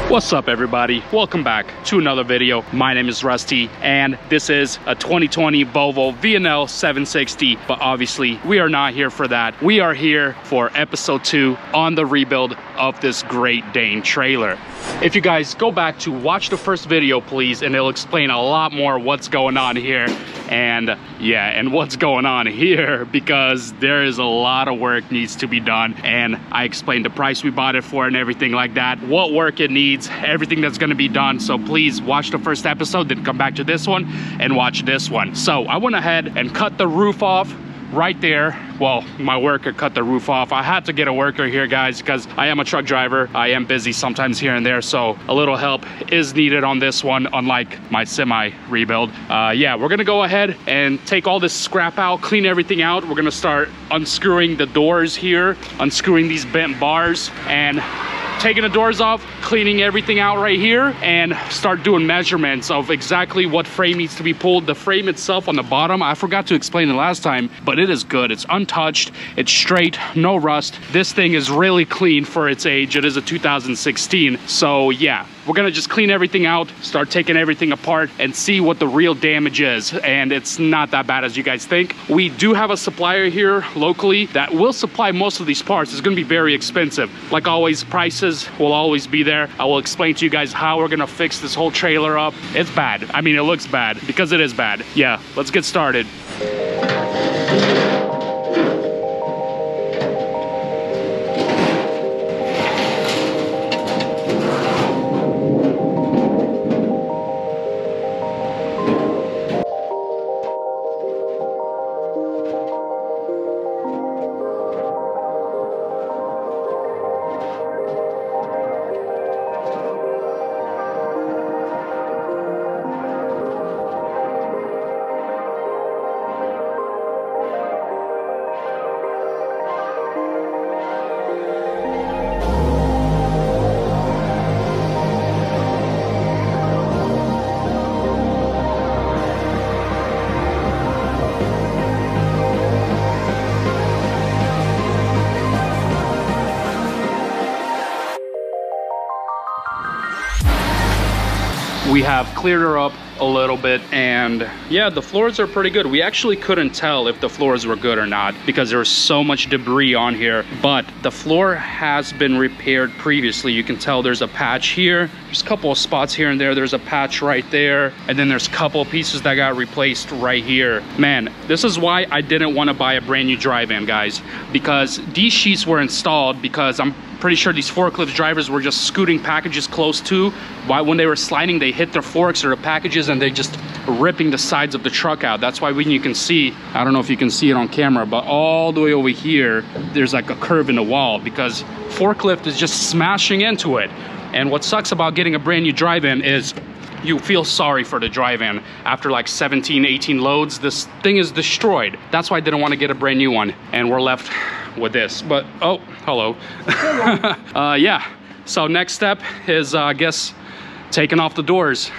What's up everybody, welcome back to another video. My name is Rusty and this is a 2020 Volvo VNL 760, but obviously we are not here for that. We are here for episode 2 on the rebuild of this Great Dane trailer. If you guys go back to watch the first video please, and it'll explain a lot more what's going on here and what's going on here, because there is a lot of work needs to be done, and I explained the price we bought it for and everything like that, what work it needs, everything that's going to be done. So please watch the first episode, then come back to this one and watch this one. So I went ahead and cut the roof off right there. Well, my worker cut the roof off. I had to get a worker here guys because I am a truck driver. I am busy sometimes here and there, so a little help is needed on this one, unlike my semi rebuild. Yeah, we're gonna go ahead and take all this scrap out, clean everything out. We're gonna start unscrewing the doors here, unscrewing these bent bars, and taking the doors off, cleaning everything out right here, and start doing measurements of exactly what frame needs to be pulled. The frame itself on the bottom, I forgot to explain it last time, but it is good. It's untouched, it's straight, no rust. This thing is really clean for its age. It is a 2016. So yeah, we're gonna just clean everything out, start taking everything apart, and see what the real damage is. And it's not that bad as you guys think. We do have a supplier here locally that will supply most of these parts. It's gonna be very expensive. Like always, prices will always be there. I will explain to you guys how we're gonna fix this whole trailer up. It's bad. I mean, it looks bad because it is bad. Yeah, let's get started. We have cleared her up a little bit, and yeah, the floors are pretty good. We actually couldn't tell if the floors were good or not because there was so much debris on here, but the floor has been repaired previously. You can tell there's a patch here, there's a couple of spots here and there, there's a patch right there, and then there's a couple of pieces that got replaced right here. Man, this is why I didn't want to buy a brand new drive-in, guys, because these sheets were installed because I'm pretty sure these forklift drivers were just scooting packages close to, when they were sliding they hit their forks or the packages and they just ripping the sides of the truck out. That's why when you can see, I don't know if you can see it on camera, but all the way over here there's like a curve in the wall because forklift is just smashing into it. And what sucks about getting a brand new drive-in is you feel sorry for the drive-in. After like 17, 18 loads, this thing is destroyed. That's why I didn't want to get a brand new one, and we're left with this. But oh, hello. Yeah, so next step is I guess taking off the doors.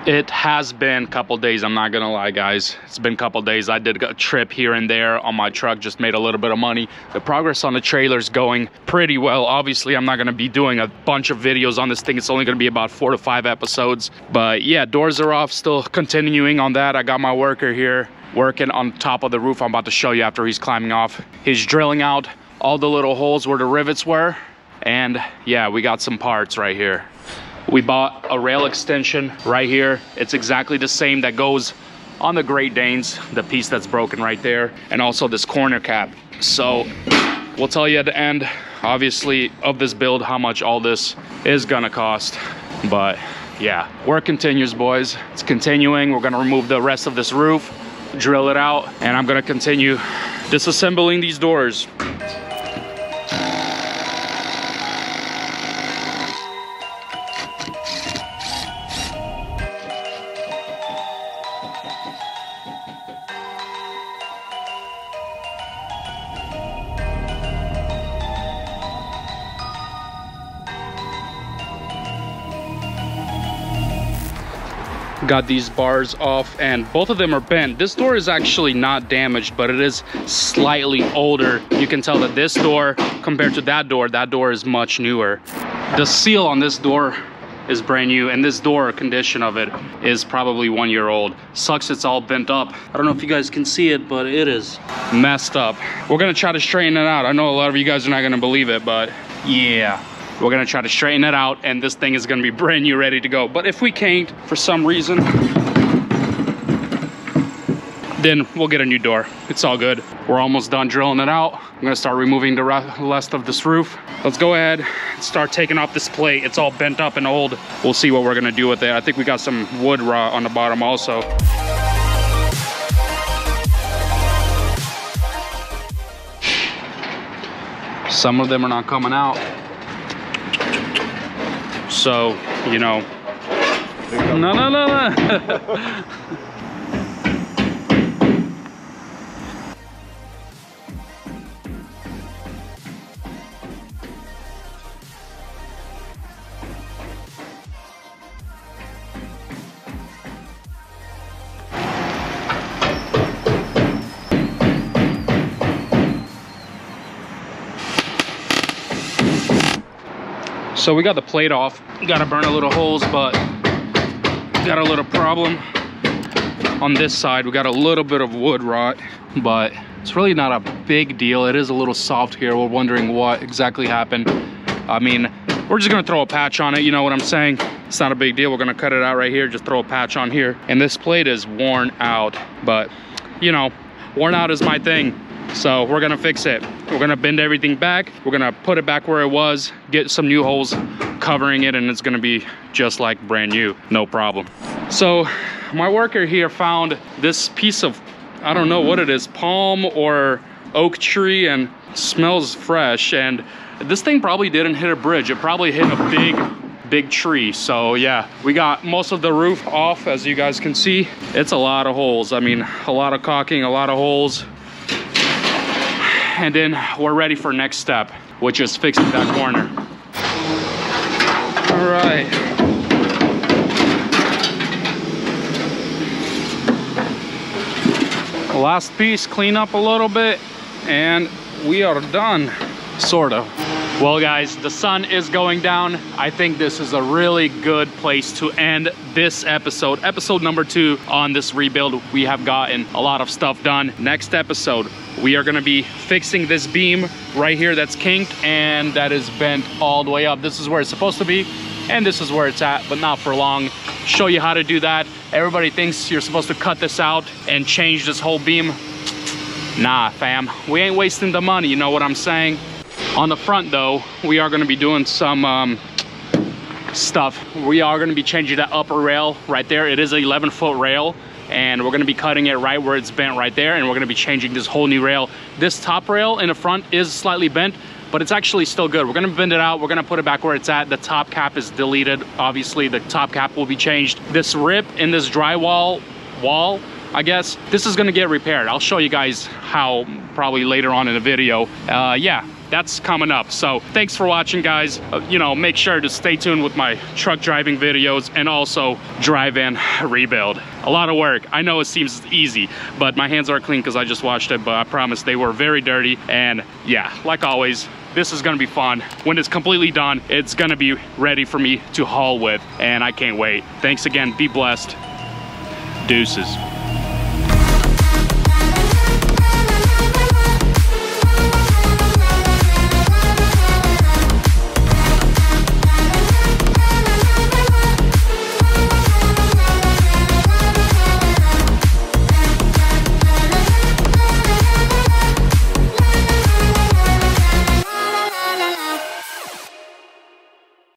It has been a couple days, I'm not gonna lie guys. It's been a couple days. I did a trip here and there on my truck, just made a little bit of money. The progress on the trailer is going pretty well. Obviously, I'm not gonna be doing a bunch of videos on this thing. It's only gonna be about 4 to 5 episodes. But yeah, doors are off, still continuing on that. I got my worker here working on top of the roof. I'm about to show you after he's climbing off. He's drilling out all the little holes where the rivets were. And yeah, we got some parts right here. We bought a rail extension right here. It's exactly the same that goes on the Great Danes, the piece that's broken right there, and also this corner cap. So we'll tell you at the end, obviously, of this build, how much all this is gonna cost. But yeah, work continues, boys. It's continuing. We're gonna remove the rest of this roof, drill it out, and I'm gonna continue disassembling these doors. Got these bars off and both of them are bent. This door is actually not damaged, but it is slightly older. You can tell that this door compared to that door is much newer. The seal on this door is brand new, and this door condition of it is probably 1 year old. Sucks it's all bent up. I don't know if you guys can see it, but it is messed up. We're gonna try to straighten it out. I know a lot of you guys are not gonna believe it, but yeah. We're gonna try to straighten it out, and this thing is gonna be brand new, ready to go. But if we can't, for some reason, then we'll get a new door. It's all good. We're almost done drilling it out. I'm gonna start removing the rest of this roof. Let's go ahead and start taking off this plate. It's all bent up and old. We'll see what we're gonna do with it. I think we got some wood rot on the bottom also. Some of them are not coming out. So, you know, no. So we got the plate off. Gotta burn a little holes, but got a little problem on this side. We got a little bit of wood rot, but it's really not a big deal. It is a little soft here. We're wondering what exactly happened. I mean, we're just gonna throw a patch on it, you know what I'm saying? It's not a big deal. We're gonna cut it out right here, just throw a patch on here. And this plate is worn out, but you know, worn out is my thing. So we're gonna fix it. We're gonna bend everything back. We're gonna put it back where it was, get some new holes covering it, and it's gonna be just like brand new, no problem. So my worker here found this piece of, I don't know what it is, palm or oak tree, and smells fresh. And this thing probably didn't hit a bridge. It probably hit a big tree. So yeah, we got most of the roof off, as you guys can see. It's a lot of holes. I mean, a lot of caulking, a lot of holes. And then we're ready for next step, which is fixing that corner. All right. Last piece, clean up a little bit, and we are done, sort of. Well guys, the sun is going down. I think this is a really good place to end this episode. Episode number 2 on this rebuild. We have gotten a lot of stuff done. Next episode, we are gonna be fixing this beam right here that's kinked and that is bent all the way up. This is where it's supposed to be, and this is where it's at, but not for long. Show you how to do that. Everybody thinks you're supposed to cut this out and change this whole beam. Nah, fam, we ain't wasting the money, you know what I'm saying? On the front though, we are gonna be doing some stuff. We are gonna be changing that upper rail right there. It is an 11-foot rail, and we're gonna be cutting it right where it's bent right there, and we're gonna be changing this whole new rail. This top rail in the front is slightly bent, but it's actually still good. We're gonna bend it out, we're gonna put it back where it's at. The top cap is deleted. Obviously, the top cap will be changed. This rip in this drywall wall, I guess, this is gonna get repaired. I'll show you guys how probably later on in the video. Yeah, that's coming up. So thanks for watching, guys. You know, make sure to stay tuned with my truck driving videos and also drive-in rebuild. A lot of work. I know it seems easy, but my hands are clean because I just washed it, but I promise they were very dirty. And yeah, like always, this is gonna be fun. When it's completely done, it's gonna be ready for me to haul with, and I can't wait. Thanks again, be blessed. Deuces.